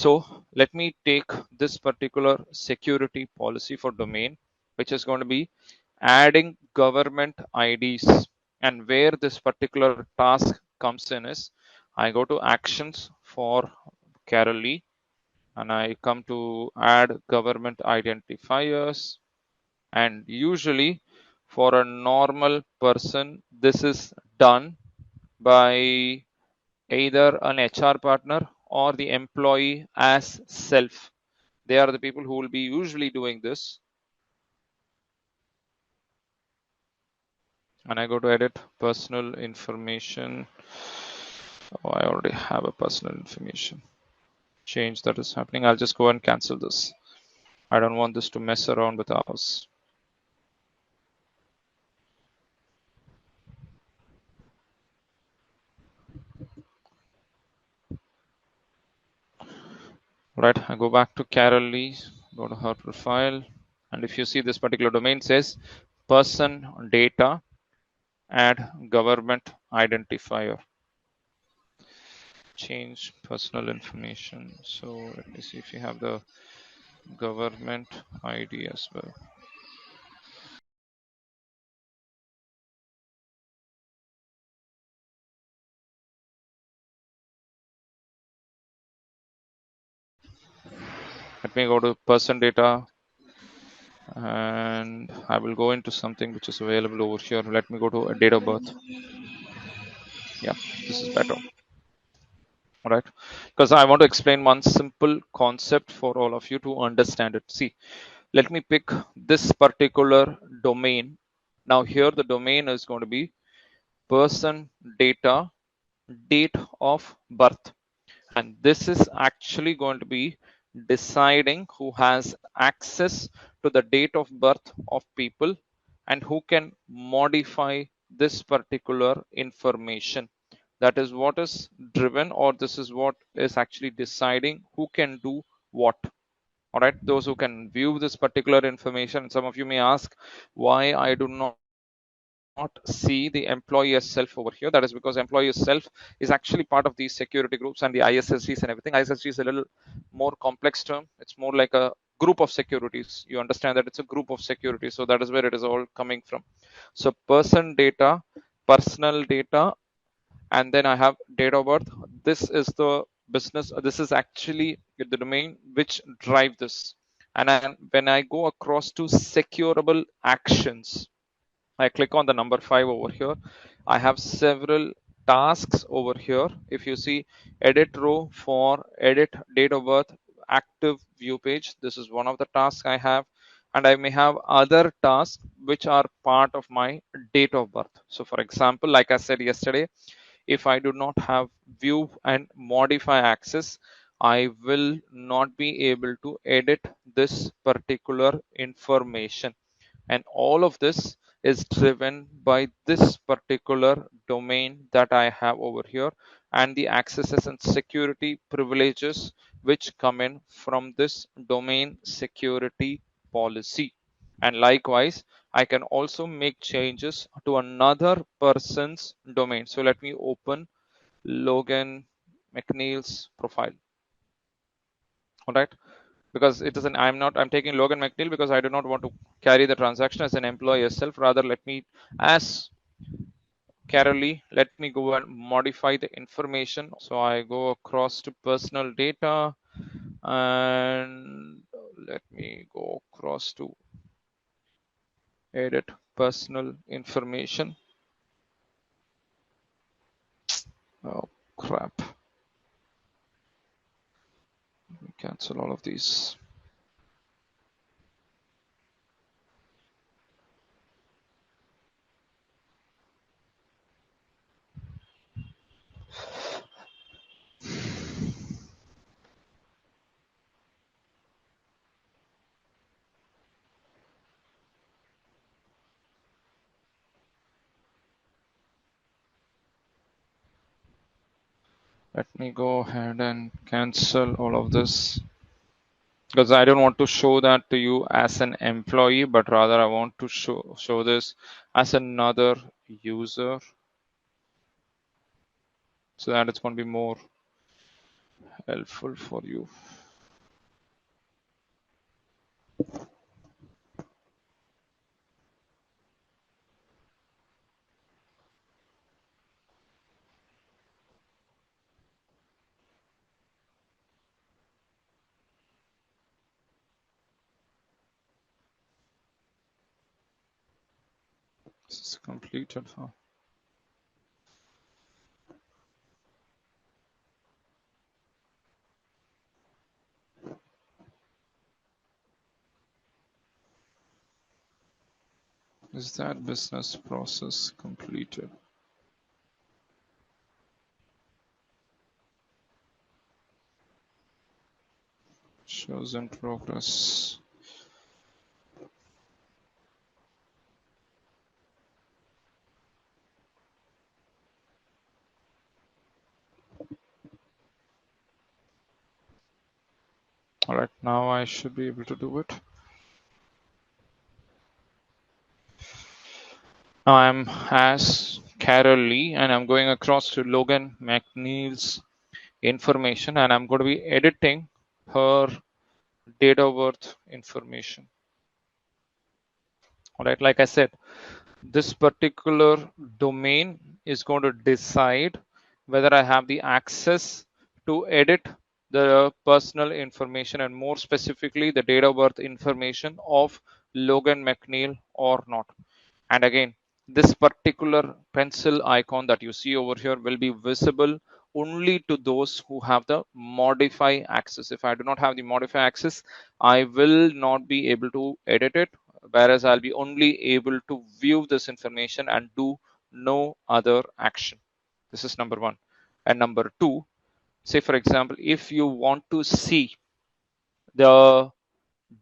So let me take this particular security policy for domain, which is going to be adding government IDs. And where this particular task comes in is I go to actions for Carol Lee and I come to add government identifiers. And usually for a normal person, this is done by either an HR partner or the employee as self. They are the people who will be usually doing this. And I go to edit personal information. Oh, I already have a personal information change that is happening. I'll just go and cancel this. I don't want this to mess around with ours. Right, I go back to Carol Lee, go to her profile. And if you see this particular domain says person data, add government identifier. Change personal information. So let me see if you have the government ID as well. Let me go to person data and I will go into something which is available over here. Let me go to a date of birth. Yeah, this is better. All right, because I want to explain one simple concept for all of you to understand it. See, let me pick this particular domain. Now here the domain is going to be person data, date of birth. And this is actually going to be deciding who has access to the date of birth of people and who can modify this particular information. That is what is driven, or this is what is actually deciding who can do what. All right, those who can view this particular information. Some of you may ask why I do not see the employee as self over here. That is because employee as self is actually part of these security groups and the ISSGs and everything. ISSG is a little more complex term. It's more like a group of securities. You understand that it's a group of securities. So that is where it is all coming from. So person data, personal data, and then I have date of birth. This is the business. This is actually the domain which drive this. And when I go across to securable actions, I click on the number 5 over here. I have several tasks over here. If you see edit row for edit date of birth, active view page, this is one of the tasks I have. And I may have other tasks which are part of my date of birth. So for example, like I said yesterday, if I do not have view and modify access, I will not be able to edit this particular information. And all of this is driven by this particular domain that I have over here and the accesses and security privileges which come in from this domain security policy. And likewise, I can also make changes to another person's domain. So let me open Logan McNeil's profile. All right, because it is an I'm taking Logan McNeil because I do not want to carry the transaction as an employee itself. Rather, let me, as Carolee, let me go and modify the information. So I go across to personal data and let me go across to edit personal information. Oh crap. Cancel all of these. Let me go ahead and cancel all of this because I don't want to show that to you as an employee, but rather I want to show this as another user so that it's going to be more helpful for you. This is completed. Huh? Is that business process completed? Shows in progress. All right, now I should be able to do it. Now I'm as Carol Lee, and I'm going across to Logan McNeil's information, and I'm going to be editing her date of birth information. All right, like I said, this particular domain is going to decide whether I have the access to edit the personal information, and more specifically the date of birth information of Logan McNeil or not. And again, this particular pencil icon that you see over here will be visible only to those who have the modify access. If I do not have the modify access, I will not be able to edit it, whereas I'll be only able to view this information and do no other action. This is number one. And number two, say for example, if you want to see the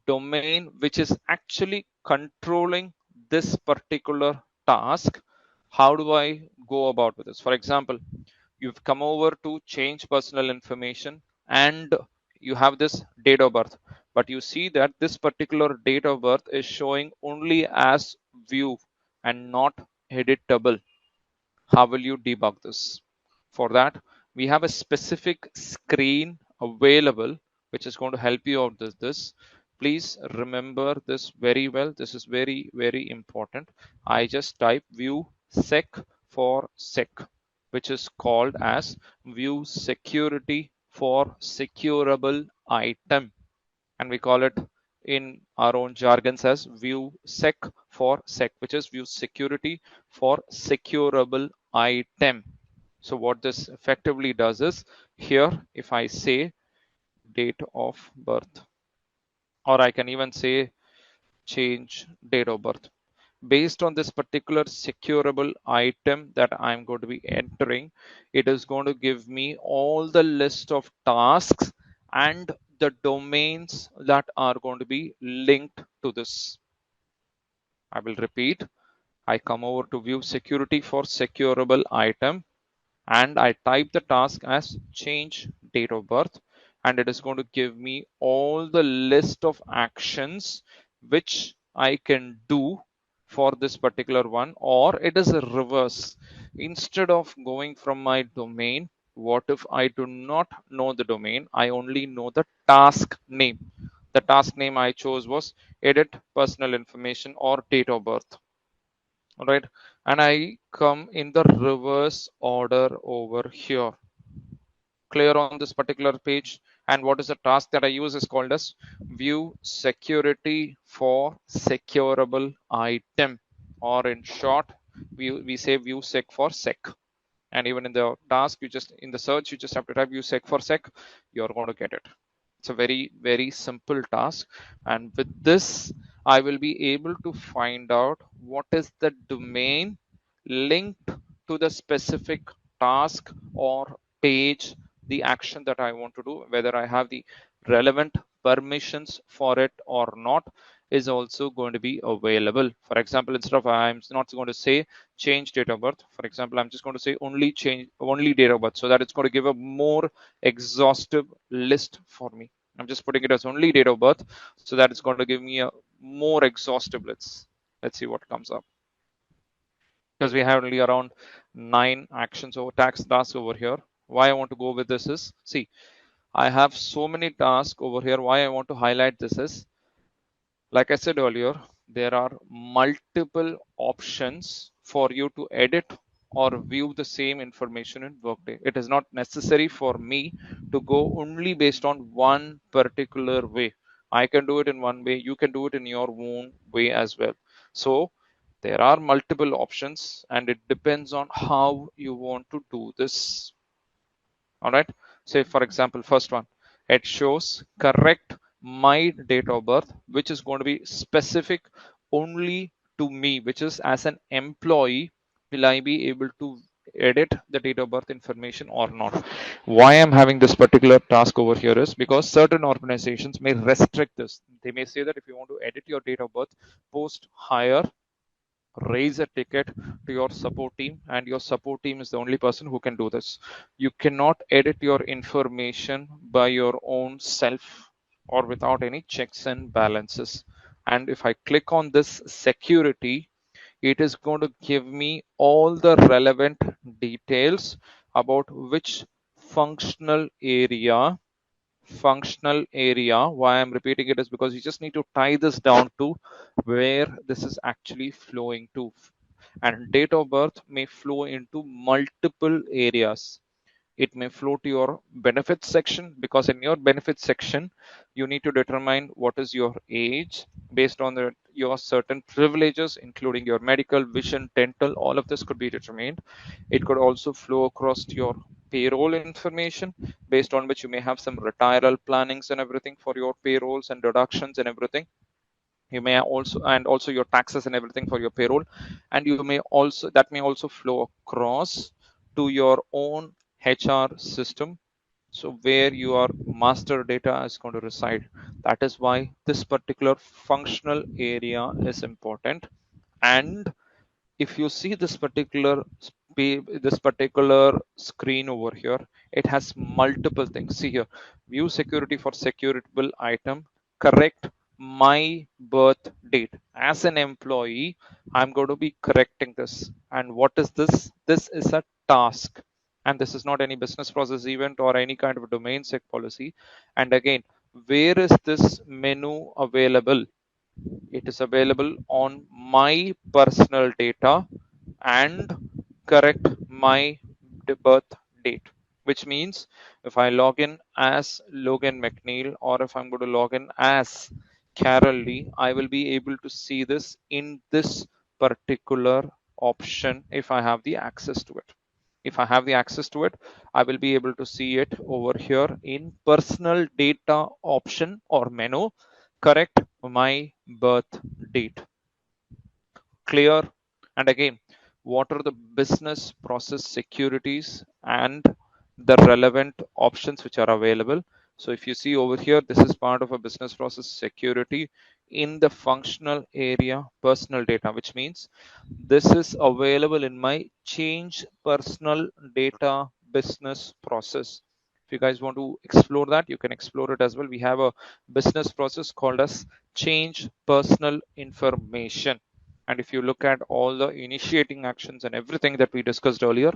domain which is actually controlling this particular task, how do I go about with this? For example, you've come over to change personal information and you have this date of birth, but you see that this particular date of birth is showing only as view and not editable. How will you debug this? For that, we have a specific screen available which is going to help you out with this. Please remember this very well. This is very, very important. I just type view sec for sec, which is called as view security for securable item. And we call it in our own jargons as view sec for sec, which is view security for securable item. So what this effectively does is, here if I say date of birth, or I can even say change date of birth, based on this particular securable item that I'm going to be entering, it is going to give me all the list of tasks and the domains that are going to be linked to this. I will repeat. I come over to view security for securable item and I type the task as change date of birth, and it is going to give me all the list of actions which I can do for this particular one. Or it is a reverse. Instead of going from my domain, what if I do not know the domain? I only know the task name. The task name I chose was edit personal information or date of birth. All right, and I come in the reverse order over here. Clear on this particular page? And what is the task that I use is called as view security for securable item, or in short, we say view sec for sec. And even in the task, you just in the search, you just have to type view sec for sec, you're going to get it. It's a very, very simple task. And with this, I will be able to find out what is the domain linked to the specific task or page, the action that I want to do, whether I have the relevant permissions for it or not is also going to be available. For example, instead of I'm not going to say change date of birth, for example, I'm just going to say only date of birth, so that it's going to give a more exhaustive list for me. I'm just putting it as only date of birth so that it's going to give me a more exhaustive list. Let's see what comes up, because we have only around 9 actions or tasks over here. Why I want to go with this is, see, I have so many tasks over here. Why I want to highlight this is, like I said earlier, there are multiple options for you to edit or view the same information in Workday. It is not necessary for me to go only based on one particular way. I can do it in one way. You can do it in your own way as well. So there are multiple options and it depends on how you want to do this. All right. Say, for example, first one, it shows correct my date of birth, which is going to be specific only to me, which is as an employee, will I be able to edit the date of birth information or not? Why I'm having this particular task over here is because certain organizations may restrict this. They may say that if you want to edit your date of birth, post hire, raise a ticket to your support team, and your support team is the only person who can do this. You cannot edit your information by your own self or without any checks and balances. And if I click on this security, it is going to give me all the relevant details about which functional area why I'm repeating it is because you just need to tie this down to where this is actually flowing to. And date of birth may flow into multiple areas. It may flow to your benefits section, because in your benefits section you need to determine what is your age based on your certain privileges, including your medical, vision, dental. All of this could be determined. It could also flow across to your payroll information, based on which you may have some retiral plannings and everything for your payrolls and deductions and everything. You may also, and also your taxes and everything for your payroll. And you may also, that may also flow across to your own HR system, so where your master data is going to reside. That is why this particular functional area is important. And if you see this particular screen over here, it has multiple things. See here, view security for securitable item, correct my birth date. As an employee, I'm going to be correcting this. And what is this? This is a task, and this is not any business process event or any kind of domain sec policy. And again, where is this menu available? It is available on my personal data and correct my birth date, which means if I log in as Logan McNeil, or if I'm going to log in as Carol Lee, I will be able to see this in this particular option if I have the access to it. If I have the access to it, I will be able to see it over here in personal data option or menu, correct my birth date. Clear? And again, what are the business process securities and the relevant options which are available? So if you see over here, this is part of a business process security in the functional area personal data, which means this is available in my change personal data business process. If you guys want to explore that, you can explore it as well. We have a business process called as change personal information. And if you look at all the initiating actions and everything that we discussed earlier,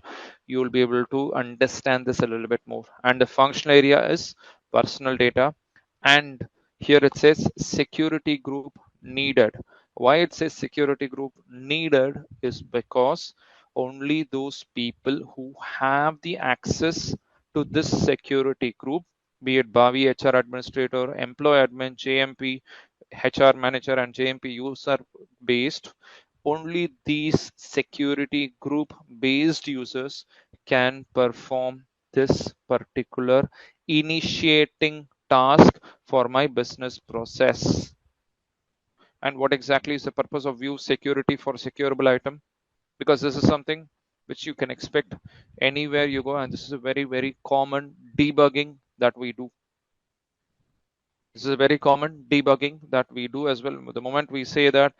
you will be able to understand this a little bit more. And the functional area is personal data. And here it says security group needed. Why it says security group needed is because only those people who have the access to this security group, be it Bhavi HR administrator, employee admin, JMP, HR manager, and JMP user based, only these security group based users can perform this particular initiating task for my business process. And what exactly is the purpose of view security for securable item? Because this is something which you can expect anywhere you go, and this is a very, very common debugging that we do. This is a very common debugging that we do as well. The moment we say that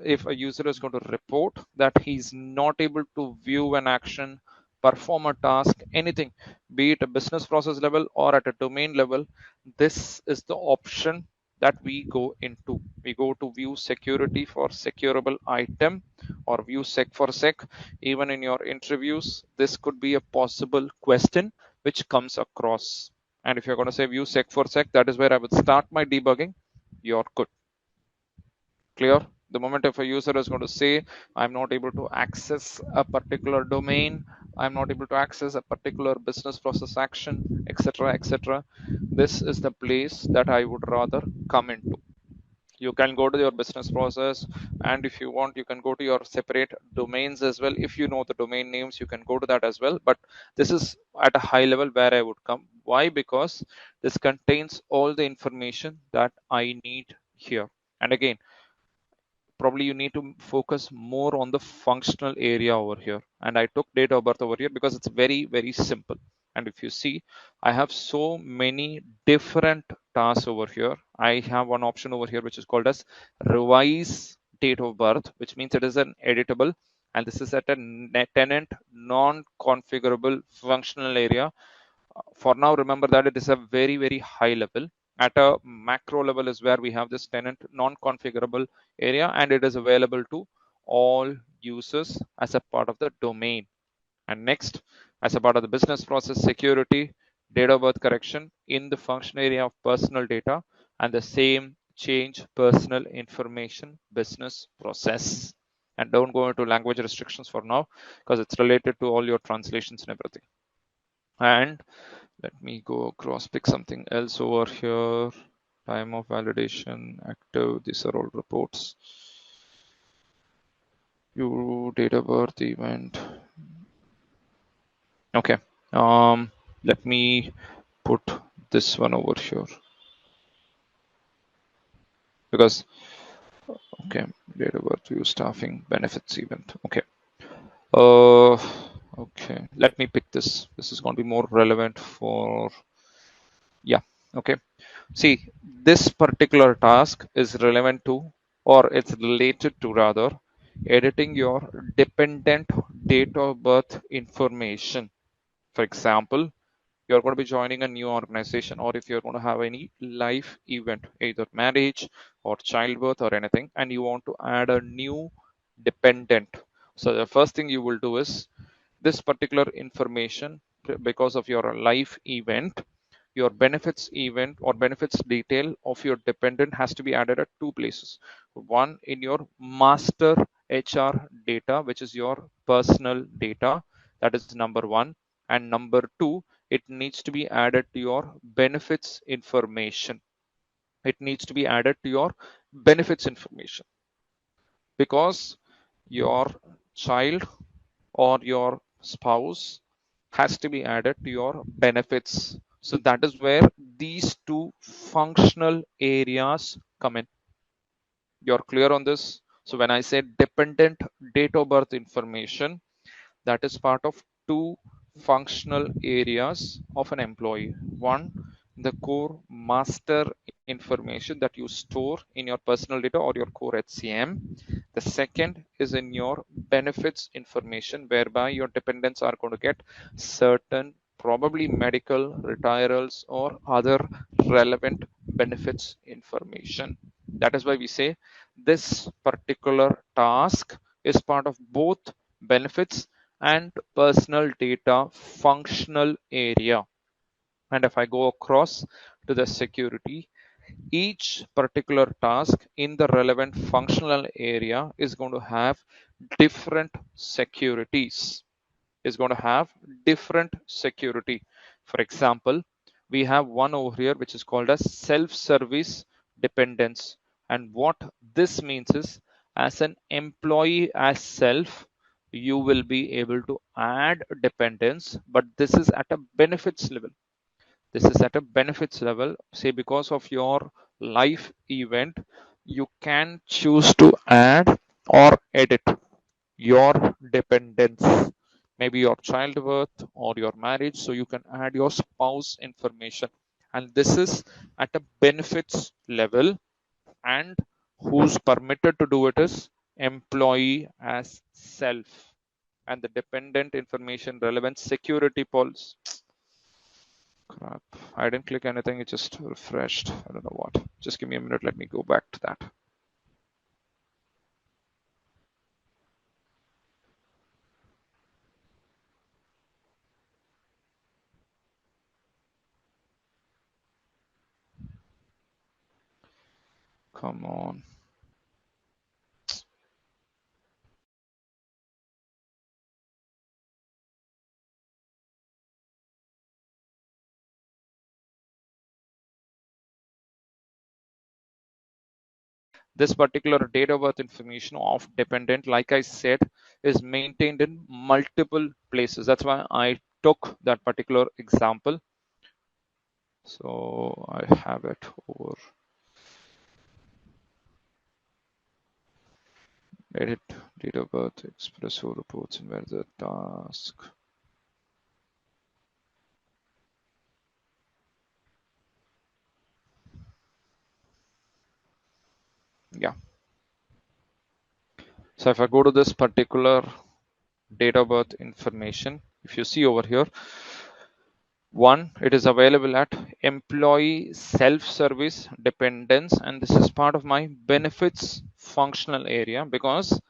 if a user is going to report that he's not able to view an action, perform a task, anything, be it a business process level or at a domain level, this is the option that we go into. We go to view security for securable item or view sec for sec. Even in your interviews, this could be a possible question which comes across. And if you're going to say view sec for sec, that is where I would start my debugging. You're good. Clear? The moment if a user is going to say, I'm not able to access a particular domain, I'm not able to access a particular business process action, etc., etc., this is the place that I would rather come into. You can go to your business process, and if you want, you can go to your separate domains as well. If you know the domain names, you can go to that as well. But this is at a high level where I would come. Why? Because this contains all the information that I need here. And again, probably you need to focus more on the functional area over here. And I took date of birth over here because it's very, very simple. And if you see, I have so many different tasks over here. I have one option over here which is called as revise date of birth, which means it is an editable, and this is at a tenant non-configurable functional area. For now, remember that it is a very, very high level. At a macro level is where we have this tenant non-configurable area, and it is available to all users as a part of the domain. And next, as a part of the business process security, date of birth correction in the function area of personal data, and the same change personal information business process. And don't go into language restrictions for now because it's related to all your translations and everything. And let me go across, pick something else over here. Time of validation, active, these are all reports. Your date of birth event. Okay. Let me put this one over here. Because, okay, date of birth, view staffing, benefits event. Okay. Okay, let me pick this. This is going to be more relevant for, yeah, okay. See, this particular task is relevant to, or it's related to rather, editing your dependent date of birth information. For example, you're going to be joining a new organization, or if you're going to have any life event, either marriage or childbirth or anything, and you want to add a new dependent. So the first thing you will do is this particular information, because of your life event, your benefits event or benefits detail of your dependent has to be added at two places. One, in your master HR data, which is your personal data. That is number one. And number two, it needs to be added to your benefits information. It needs to be added to your benefits information because your child or your spouse has to be added to your benefits. So that is where these two functional areas come in. You're clear on this? So when I say dependent date of birth information, that is part of two functional areas of an employee. One, the core master information that you store in your personal data or your core HCM. The second is in your benefits information, whereby your dependents are going to get certain probably medical, retirals, or other relevant benefits information. That is why we say this particular task is part of both benefits and personal data functional area. And if I go across to the security, each particular task in the relevant functional area is going to have different securities. Is going to have different security. For example, we have one over here which is called as self-service dependence. And what this means is, as an employee as self, you will be able to add dependents, but this is at a benefits level. This is at a benefits level. Say because of your life event, you can choose to add or edit your dependents, maybe your childbirth or your marriage, so you can add your spouse information. And this is at a benefits level, and who's permitted to do it is employee as self. And the dependent information relevant security policy. Crap, I didn't click anything, it just refreshed. I don't know what. Just give me a minute, let me go back to that. Come on. This particular date of birth information of dependent, like I said, is maintained in multiple places. That's why I took that particular example. So I have it over. Edit date of birth, Expresso reports, and where's the task? Yeah. So if I go to this particular date of birth information, if you see over here, one, it is available at employee self-service dependence, and this is part of my benefits functional area because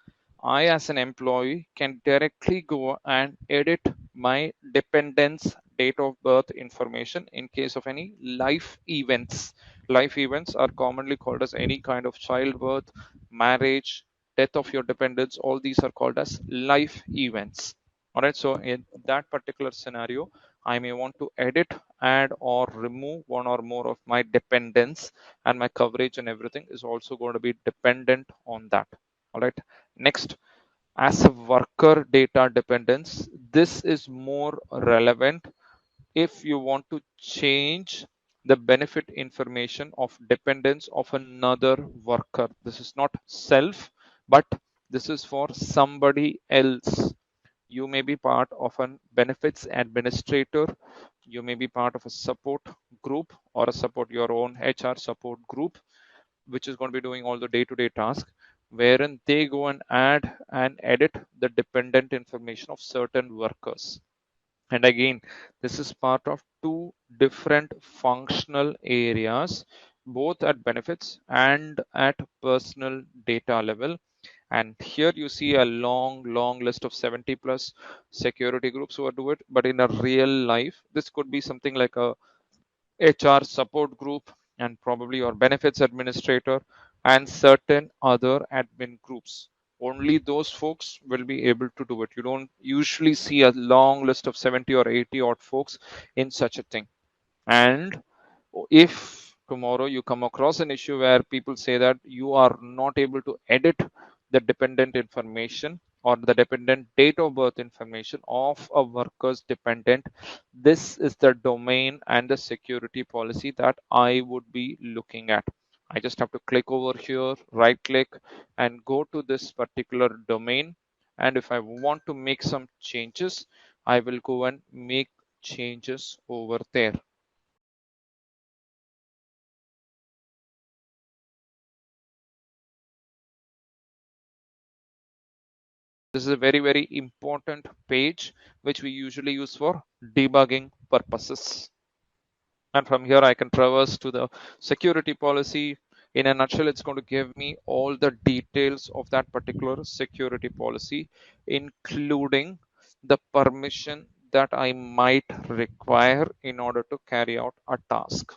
I, as an employee, can directly go and edit my dependence date of birth information in case of any life events. Life events are commonly called as any kind of childbirth, marriage, death of your dependents. All these are called as life events. All right. So in that particular scenario, I may want to edit, add, or remove one or more of my dependents, and my coverage and everything is also going to be dependent on that. All right. Next, as a worker data dependence, this is more relevant if you want to change the benefit information of dependence of another worker. This is not self, but this is for somebody else. You may be part of a benefits administrator. You may be part of a support group or a support your own HR support group, which is going to be doing all the day-to-day tasks, wherein they go and add and edit the dependent information of certain workers. And again, this is part of two different functional areas, both at benefits and at personal data level. And here you see a long list of 70 plus security groups who are doing it. But in a real life, this could be something like a HR support group and probably your benefits administrator and certain other admin groups. Only those folks will be able to do it. You don't usually see a long list of 70 or 80 odd folks in such a thing. And if tomorrow you come across an issue where people say that you are not able to edit the dependent information or the dependent date of birth information of a worker's dependent, this is the domain and the security policy that I would be looking at. I just have to click over here, right click, and go to this particular domain. And if I want to make some changes, I will go and make changes over there. This is a very important page which we usually use for debugging purposes. And from here I can traverse to the security policy. In a nutshell, it's going to give me all the details of that particular security policy, including the permission that I might require in order to carry out a task.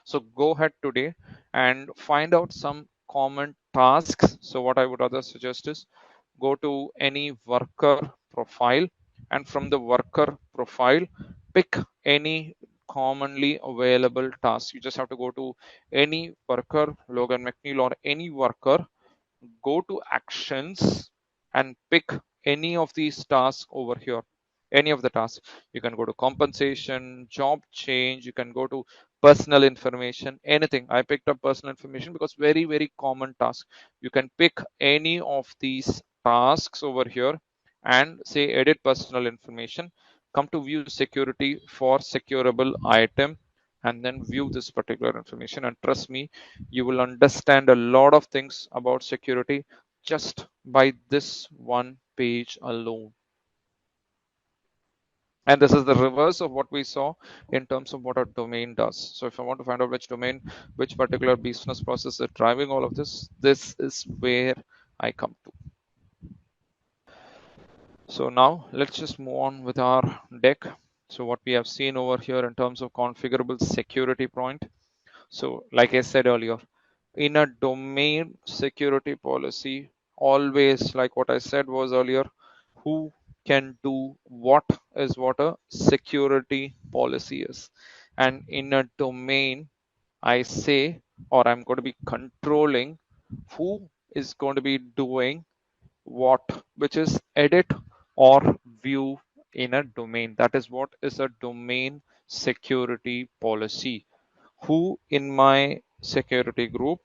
So go ahead today and find out some common tasks. So what I would rather suggest is go to any worker profile, and from the worker profile, pick any commonly available task. You just have to go to any worker, Logan McNeil, or any worker, go to actions and pick any of these tasks over here. Any of the tasks. You can go to compensation, job change, you can go to personal information, anything. I picked up personal information because very common task. You can pick any of these tasks over here and say edit personal information. Come to view security for securable item and then view this particular information, and trust me, you will understand a lot of things about security just by this one page alone. And this is the reverse of what we saw in terms of what a domain does. So if I want to find out which domain, which particular business process is driving all of this, this is where I come to. So now let's just move on with our deck. So what we have seen over here in terms of configurable security point. So like I said earlier, in a domain security policy, always like what I said was earlier, who can do what is what a security policy is. And in a domain, I say, or I'm going to be controlling who is going to be doing what, which is edit or view in a domain. That is what is a domain security policy. Who in my security group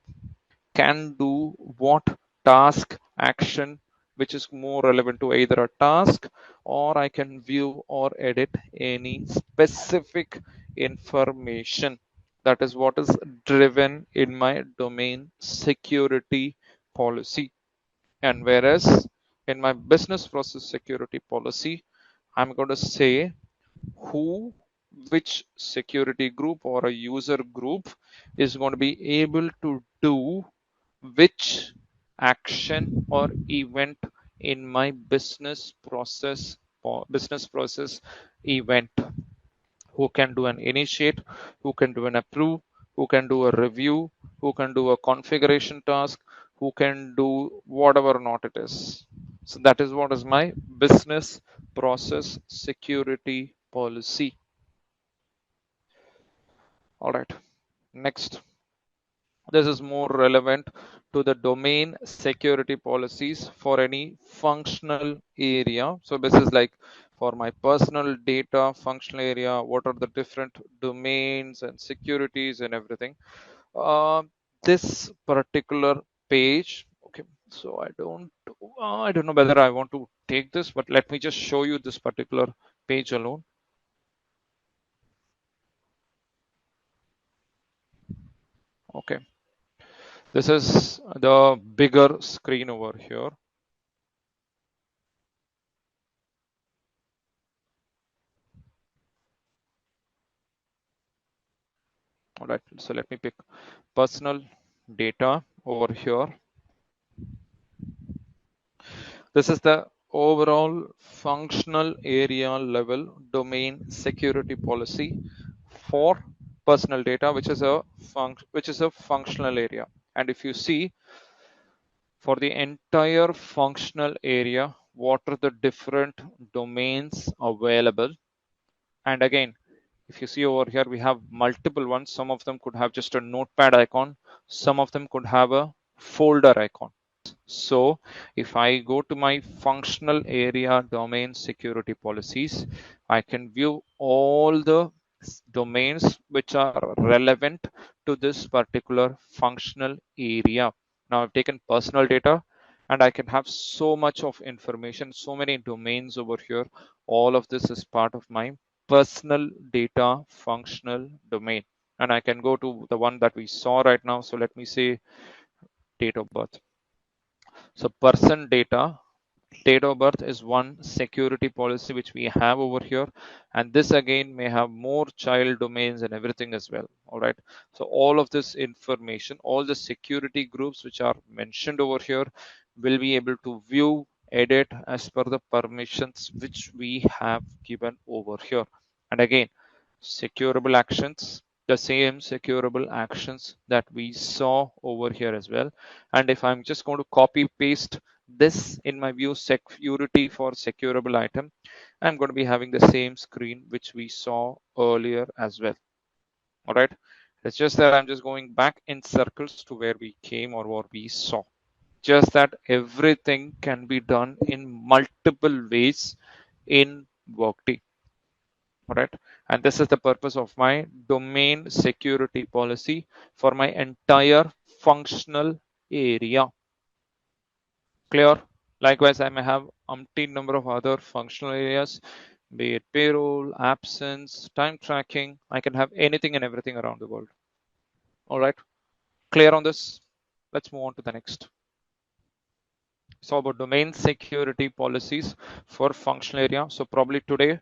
can do what task action, which is more relevant to either a task, or I can view or edit any specific information. That is what is driven in my domain security policy. And whereas in my business process security policy, I'm going to say who, which security group or a user group is going to be able to do which action or event in my business process or business process event. Who can do an initiate, who can do an approve, who can do a review, who can do a configuration task, who can do whatever not it is. So that is what is my business process security policy. All right, next. This is more relevant to the domain security policies for any functional area. So this is like for my personal data functional area, what are the different domains and securities and everything. Uh, this particular page, okay, so I don't know whether I want to take this, but let me just show you this particular page alone. Okay, this is the bigger screen over here. All right, so let me pick personal data over here. This is the overall functional area level domain security policy for personal data, which is a functional area. And if you see for the entire functional area, what are the different domains available? And again, if you see over here, we have multiple ones. Some of them could have just a notepad icon. Some of them could have a folder icon. So if I go to my functional area domain security policies, I can view all the domains which are relevant to this particular functional area. Now I've taken personal data and I can have so much of information, so many domains over here. All of this is part of my personal data functional domain. And I can go to the one that we saw right now. So let me say date of birth. So person date of birth is one security policy which we have over here, and this again may have more child domains and everything as well. All right, so all of this information, all the security groups which are mentioned over here will be able to view, edit as per the permissions which we have given over here. And again, securable actions, the same securable actions that we saw over here as well. And if I'm just going to copy paste this in my view security for securable item, I'm going to be having the same screen which we saw earlier as well. All right, it's just that I'm just going back in circles to where we came or what we saw. Just that everything can be done in multiple ways in Workday. All right, and this is the purpose of my domain security policy for my entire functional area. Clear? Likewise, I may have umpteen number of other functional areas, be it payroll, absence, time tracking. I can have anything and everything around the world. All right, clear on this? Let's move on to the next. So about domain security policies for functional area. So probably today,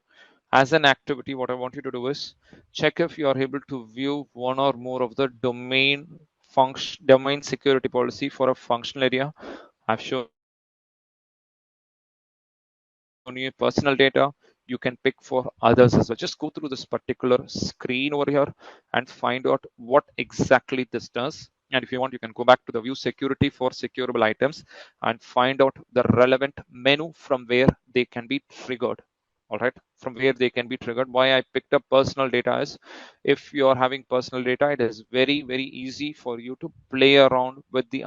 as an activity, what I want you to do is check if you are able to view one or more of the domain security policy for a functional area. I've shown you personal data. You can pick for others as well. Just go through this particular screen over here and find out what exactly this does. And if you want, you can go back to the view security for securable items and find out the relevant menu from where they can be triggered. All right, from where they can be triggered. Why I picked up personal data is, if you're having personal data, it is very, very easy for you to play around with the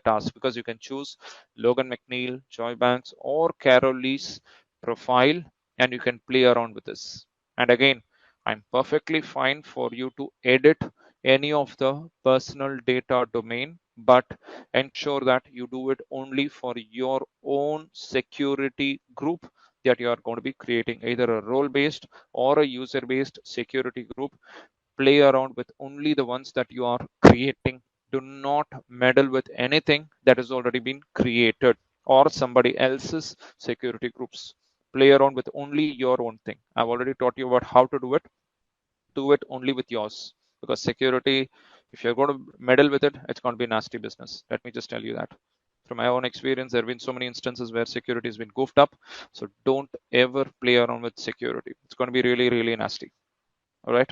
task, because you can choose Logan McNeil, Joy Banks, or Carol Lee's profile, and you can play around with this. And again, I'm perfectly fine for you to edit any of the personal data domain, but ensure that you do it only for your own security group that you are going to be creating, either a role based or a user based security group. Play around with only the ones that you are creating. Do not meddle with anything that has already been created or somebody else's security groups. Play around with only your own thing. I've already taught you about how to do it. Do it only with yours, because security, if you're going to meddle with it, it's going to be nasty business. Let me just tell you that. From my own experience, there have been so many instances where security has been goofed up. So don't ever play around with security. It's going to be really, really nasty. All right.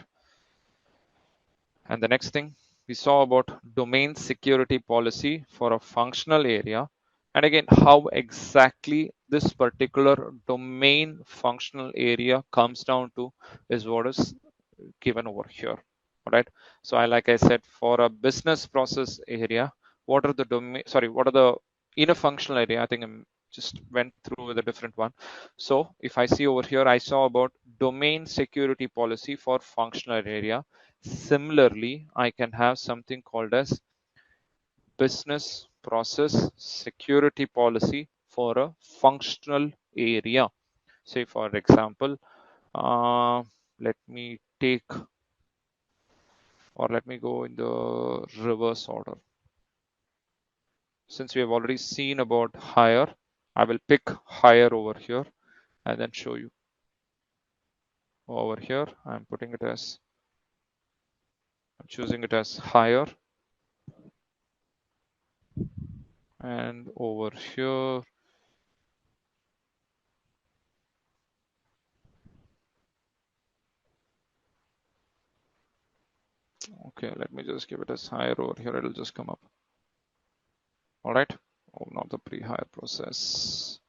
And the next thing we saw about domain security policy for a functional area. And again, how exactly this particular domain functional area comes down to is what is given over here. All right. So like I said, for a business process area, what are the domain, sorry, what are the in a functional area? I think I just went through with a different one. So if I see over here, I saw about domain security policy for functional area. Similarly, I can have something called as business process security policy for a functional area. Say, for example, let me take, or let me go in the reverse order. Since we have already seen about hire, I will pick hire over here and then show you. Over here, I'm putting it as, I'm choosing it as hire. And over here, okay, let me just give it as hire over here. It'll just come up. All right. Oh, not the pre-hire process.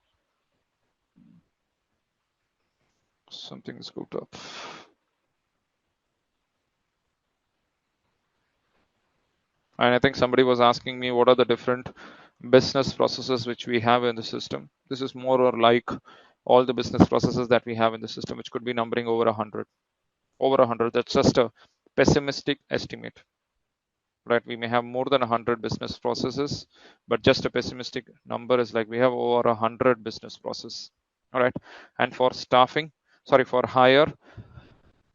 Something's goofed up. And I think somebody was asking me what are the different business processes which we have in the system. This is more or like all the business processes that we have in the system, which could be numbering over 100. Over 100, that's just a pessimistic estimate, right? We may have more than 100 business processes, but just a pessimistic number is like we have over 100 business processes. All right. And for staffing, sorry, for hire,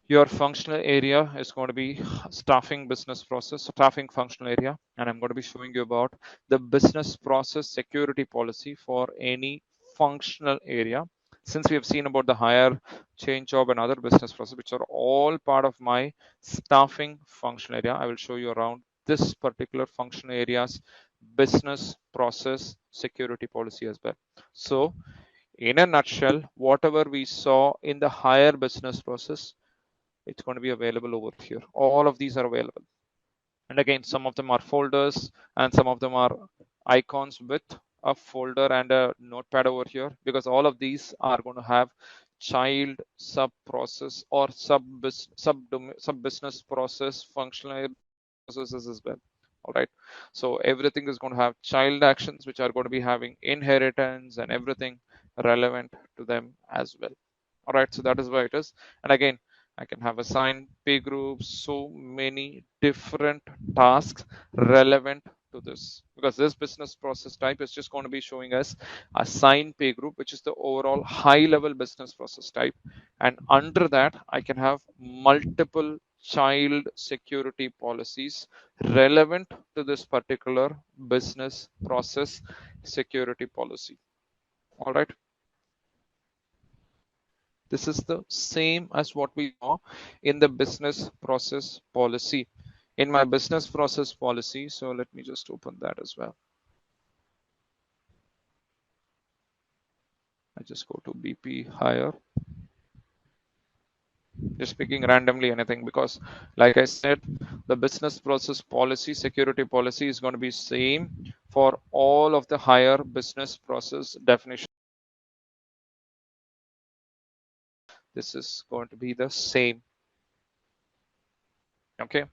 your functional area is going to be staffing business process, staffing functional area. And I'm going to be showing you about the business process security policy for any functional area. Since we have seen about the hire, change job, and other business process, which are all part of my staffing functional area, I will show you around this particular functional area's business process security policy as well. So in a nutshell, whatever we saw in the hire business process, it's going to be available over here. All of these are available. And again, some of them are folders and some of them are icons with a folder and a notepad over here, because all of these are going to have child sub process or sub business process functional processes as well. All right. So everything is going to have child actions, which are going to be having inheritance and everything relevant to them as well. All right. So that is why it is. And again, I can have assigned pay groups, so many different tasks relevant to this, because this business process type is just going to be showing us assigned pay group, which is the overall high level business process type. And under that, I can have multiple child security policies relevant to this particular business process security policy. All right. This is the same as what we saw in the business process policy. In my business process policy, so let me just open that as well. I just go to BP hire. Just picking randomly anything, because like I said, the business process policy, security policy is going to be same for all of the higher business process definition. This is going to be the same. Okay,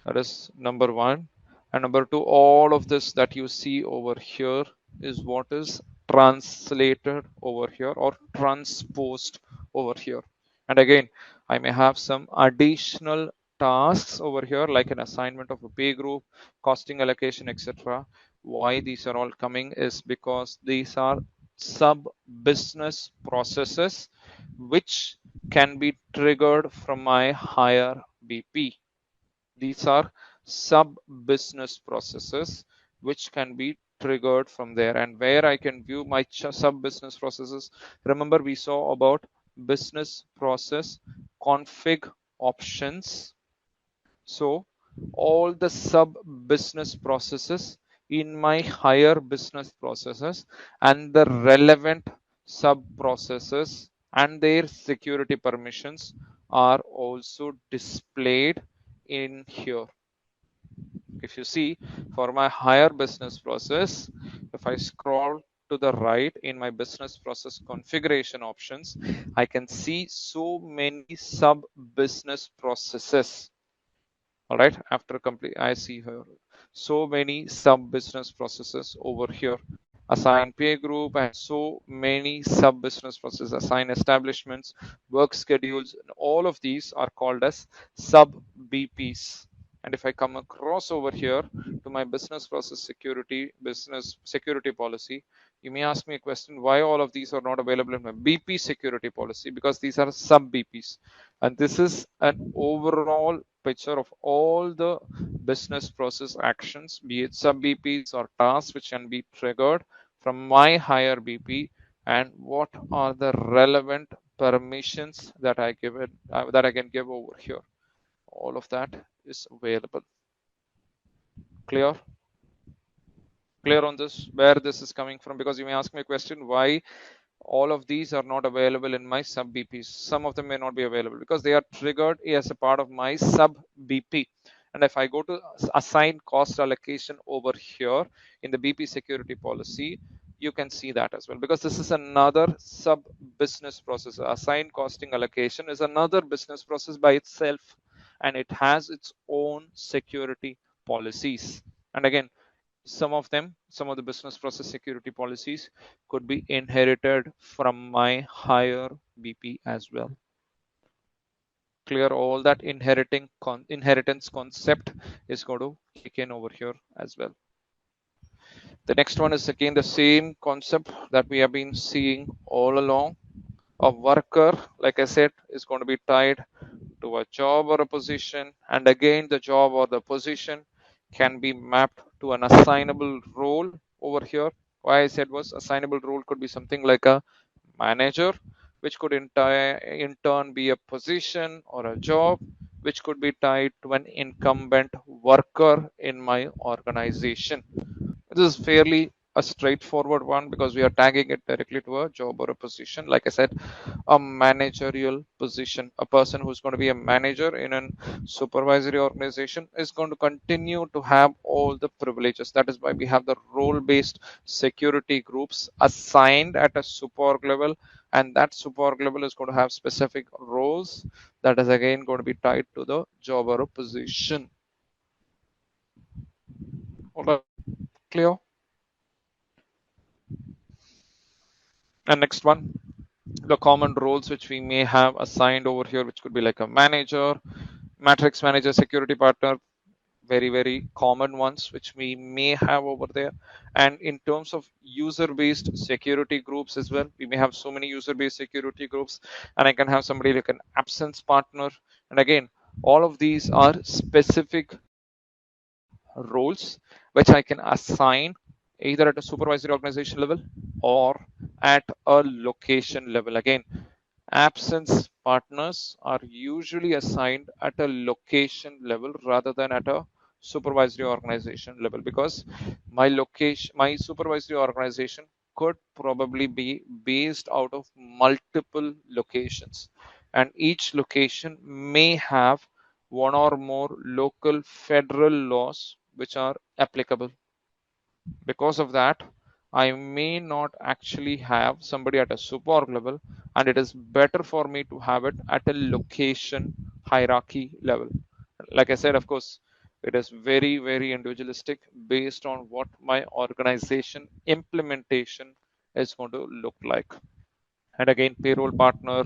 that is number one. And number two, all of this that you see over here is what is translated over here or transposed over here. And again, I may have some additional tasks over here like an assignment of a pay group, costing allocation, etc. Why these are all coming is because these are sub business processes which can be triggered from my higher BP. These are sub business processes which can be triggered from there, and where I can view my sub business processes. Remember, we saw about business process config options. So all the sub business processes in my higher business processes and the relevant sub processes and their security permissions are also displayed in here. If you see, for my higher business process, if I scroll to the right in my business process configuration options, I can see so many sub business processes. All right, after complete, I see here so many sub business processes over here. Assign pay group and so many sub business processes, assign establishments, work schedules, and all of these are called as sub BPs. And if I come across over here to my business process security, business security policy, you may ask me a question, why all of these are not available in my BP security policy? Because these are sub BPs. And this is an overall picture of all the business process actions, be it sub BPs or tasks which can be triggered from my higher BP, and what are the relevant permissions that I give it that I can give over here. All of that is available. Clear on this, where this is coming from? Because you may ask me a question, why all of these are not available in my sub BPs. Some of them may not be available because they are triggered as a part of my sub BP. And if I go to assign cost allocation over here in the BP security policy, you can see that as well, because this is another sub business process. Assign costing allocation is another business process by itself, and it has its own security policies. And again, some of the business process security policies could be inherited from my higher BP as well. Clear? All that inheritance concept is going to kick in over here as well. The next one is again the same concept that we have been seeing all along. A worker, like I said, is going to be tied to a job or a position, and again the job or the position can be mapped to an assignable role over here. Why I said was assignable role could be something like a manager, which could in turn be a position or a job which could be tied to an incumbent worker in my organization. This is fairly a straightforward one because we are tagging it directly to a job or a position. Like I said, a managerial position, a person who's going to be a manager in a supervisory organization is going to continue to have all the privileges. That is why we have the role-based security groups assigned at a superorg level, and that superorg level is going to have specific roles that is again going to be tied to the job or a position. All right, clear? And next one, the common roles which we may have assigned over here, which could be like a manager, matrix manager, security partner, very common ones which we may have over there. And in terms of user-based security groups as well, we may have so many user-based security groups, and I can have somebody like an absence partner. And again, all of these are specific roles which I can assign either at a supervisory organization level or at a location level. Again, absence partners are usually assigned at a location level rather than at a supervisory organization level, because my supervisory organization could probably be based out of multiple locations, and each location may have one or more local federal laws which are applicable. Because of that, I may not actually have somebody at a superorg level, and it is better for me to have it at a location hierarchy level. Like I said, of course, it is very, very individualistic based on what my organization implementation is going to look like. And again, payroll partner,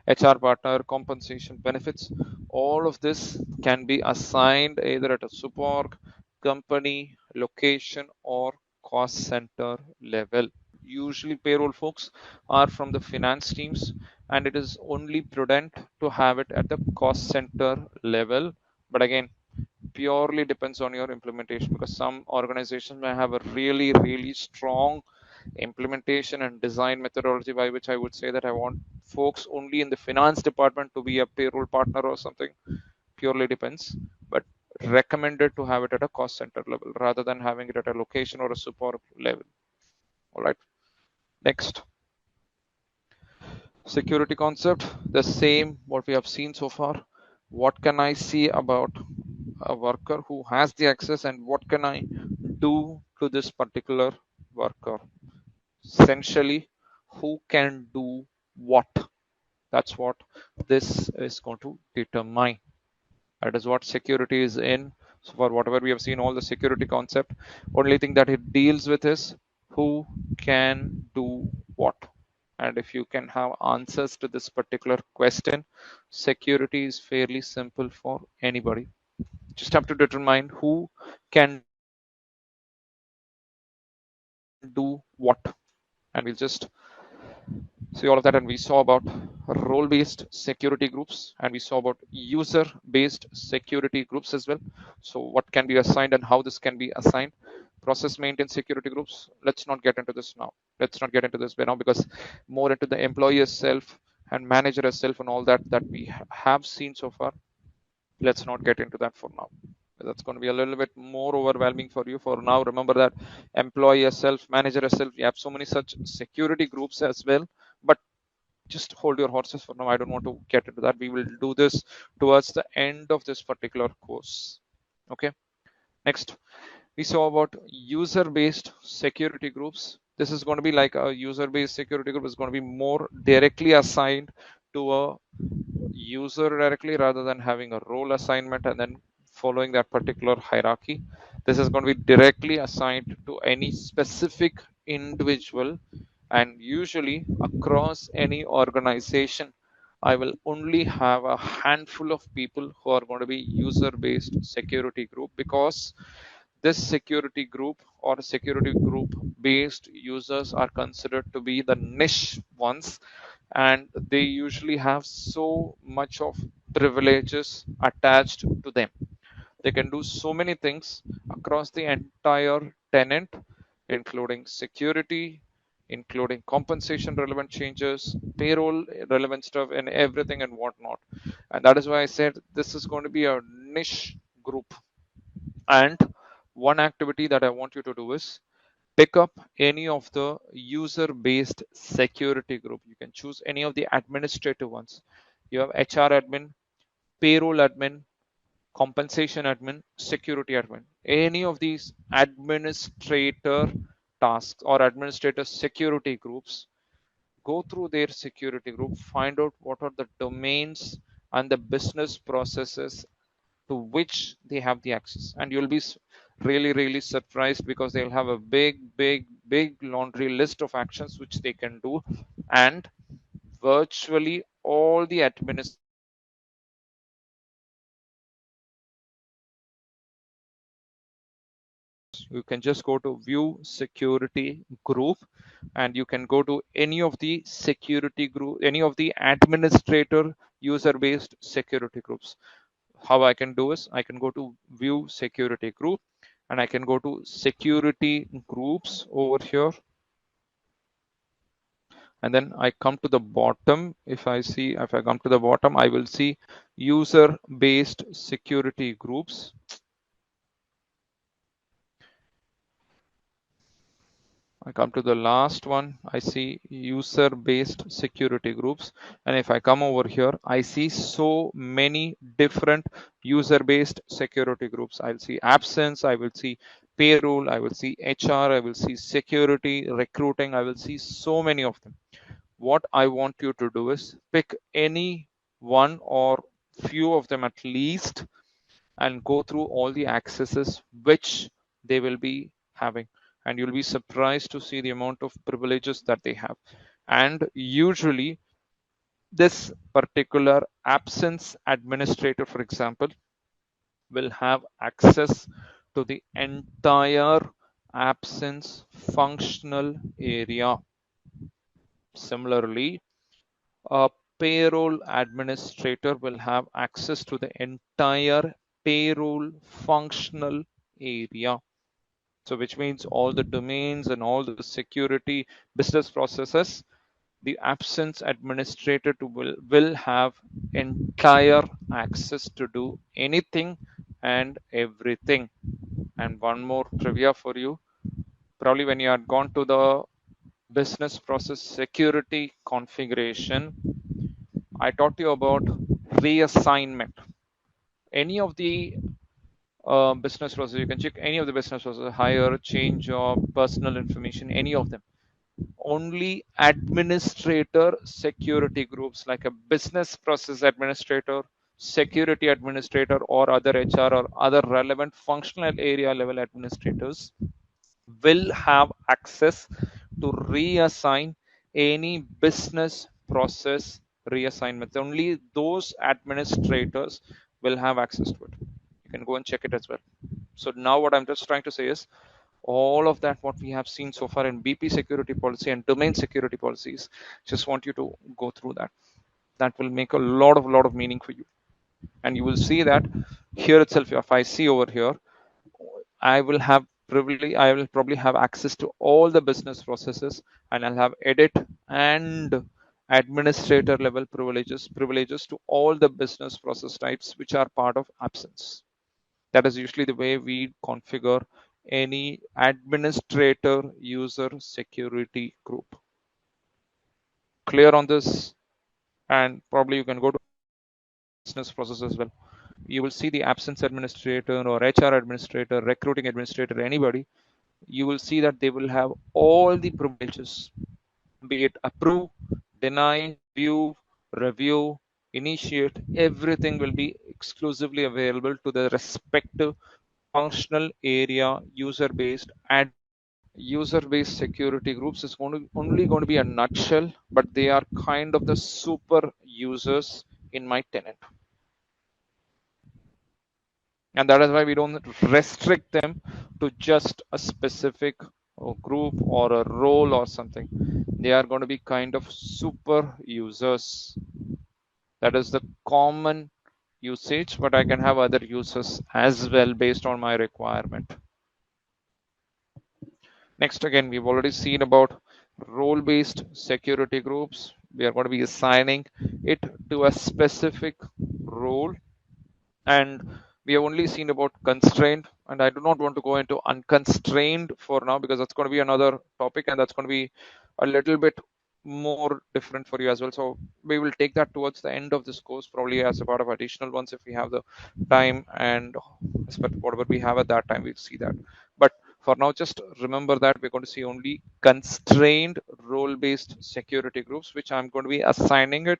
HR partner, compensation, benefits, all of this can be assigned either at a superorg, company, location, or cost center level. Usually payroll folks are from the finance teams, and it is only prudent to have it at the cost center level. But again, purely depends on your implementation, because some organizations may have a really, really strong implementation and design methodology by which I would say that I want folks only in the finance department to be a payroll partner or something. Purely depends, but recommended to have it at a cost center level rather than having it at a location or a support level. All right. Next, security concept, the same what we have seen so far. What can I see about a worker who has the access, and what can I do to this particular worker? Essentially, who can do what? That's what this is going to determine. That is what security is in. So for whatever we have seen, all the security concept, only thing that it deals with is who can do what. And if you can have answers to this particular question, security is fairly simple for anybody. Just have to determine who can do what. And we'll just see all of that. And we saw about role-based security groups, and we saw about user-based security groups as well. So what can be assigned and how this can be assigned. Process maintenance security groups, let's not get into this now. Let's not get into this now, because more into the employee self and manager self and all that we have seen so far. Let's not get into that for now. That's going to be a little bit more overwhelming for you. For now, remember that employee self, manager self, we have so many such security groups as well. But just hold your horses for now. I don't want to get into that. We will do this towards the end of this particular course. Okay. Next, we saw about user-based security groups. This is going to be like a user-based security group is going to be more directly assigned to a user directly rather than having a role assignment and then following that particular hierarchy. This is going to be directly assigned to any specific individual, and usually across any organization, I will only have a handful of people who are going to be user-based security group, because this security group or security group based users are considered to be the niche ones, and they usually have so much of privileges attached to them. They can do so many things across the entire tenant, including security, including compensation relevant changes, payroll relevant stuff, and everything and whatnot. And that is why I said this is going to be a niche group. And one activity that I want you to do is pick up any of the user-based security group. You can choose any of the administrative ones. You have HR admin, payroll admin, compensation admin, security admin. Any of these administrator tasks or administrator security groups, go through their security group, find out what are the domains and the business processes to which they have the access, and you'll be really, really surprised, because they'll have a big laundry list of actions which they can do, and virtually all the administrators, you can just go to view security group, and you can go to any of the security group, any of the administrator user based security groups. How I can do is I can go to view security group, and I can go to security groups over here, and then I come to the bottom. If I come to the bottom, I will see user based security groups. I come to the last one. I see user-based security groups. And if I come over here, I see so many different user-based security groups. I'll see absence, I will see payroll, I will see HR, I will see security, recruiting, I will see so many of them. What I want you to do is pick any one or few of them at least and go through all the accesses which they will be having, and you'll be surprised to see the amount of privileges that they have. And usually this particular absence administrator, for example, will have access to the entire absence functional area. Similarly, a payroll administrator will have access to the entire payroll functional area. So which means all the domains and all the security business processes, the absence administrator will have entire access to do anything and everything. And one more trivia for you. Probably when you had gone to the business process security configuration, I taught you about reassignment. Any of the business process, you can check any of the business process, hire, change job, personal information, any of them. Only administrator security groups like a business process administrator, security administrator, or other HR or other relevant functional area level administrators will have access to reassign any business process reassignments. Only those administrators will have access to it. You can go and check it as well. So now what I'm just trying to say is all of that what we have seen so far in BP security policy and domain security policies, just want you to go through that. That will make a lot of meaning for you. And you will see that here itself, if I see over here, I will probably have access to all the business processes, and I'll have edit and administrator level privileges to all the business process types which are part of absence. That is usually the way we configure any administrator user security group. Clear on this? And probably you can go to business process as well. You will see the absence administrator or HR administrator, recruiting administrator, anybody. You will see that they will have all the privileges, be it approve, deny, view, review, initiate, everything will be exclusively available to the respective functional area user-based admin. User-based security groups is only going to be a nutshell, but they are kind of the super users in my tenant. And that is why we don't restrict them to just a specific group or a role or something. They are going to be kind of super users. That is the common usage, but I can have other users as well based on my requirement. Next, again, we've already seen about role-based security groups. We are going to be assigning it to a specific role, and we have only seen about constrained, and I do not want to go into unconstrained for now because that's going to be another topic, and that's going to be a little bit more different for you as well. So we will take that towards the end of this course, probably as a part of additional ones if we have the time, and whatever we have at that time, we'll see that. But for now, just remember that we're going to see only constrained role-based security groups, which I'm going to be assigning it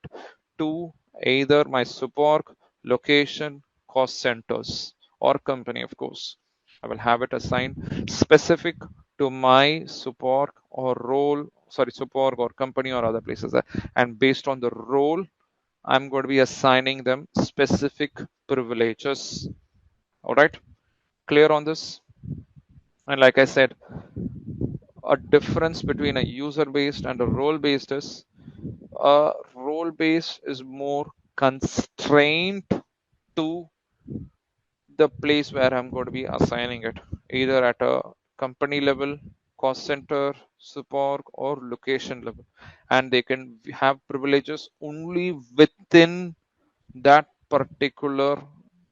to either my support, location, cost centers, or company, of course. I will have it assigned specific to my support or role, support or company or other places. And based on the role, I'm going to be assigning them specific privileges. All right, clear on this? And like I said, a difference between a user-based and a role-based is role-based is more constrained to the place where I'm going to be assigning it, either at a company level, cost center, support, or location level. And they can have privileges only within that particular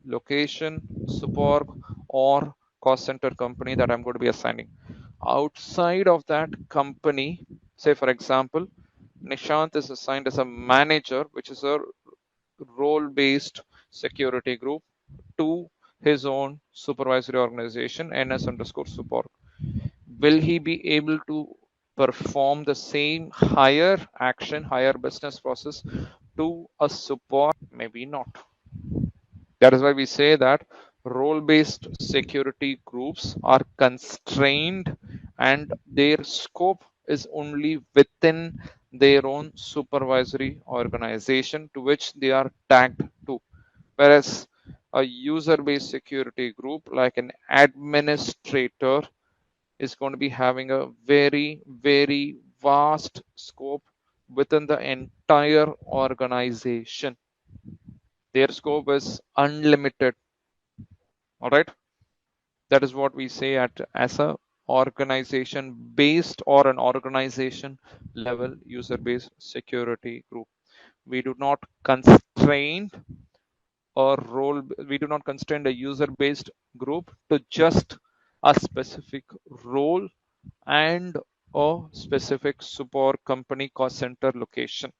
location, support, or cost center company that I'm going to be assigning. outside of that company, say for example, Nishant is assigned as a manager, which is a role-based security group, to his own supervisory organization, ns underscore support. Will he be able to perform the same higher action, higher business process to a support? Maybe not. That is why we say that role-based security groups are constrained and their scope is only within their own supervisory organization to which they are tagged to. Whereas a user-based security group like an administrator is going to be having a very, very vast scope within the entire organization. Their scope is unlimited. All right. That is what we say at as a organization based or an organization level user based security group. We do not constrain we do not constrain a user based group to just a specific role and a specific support company cost center location.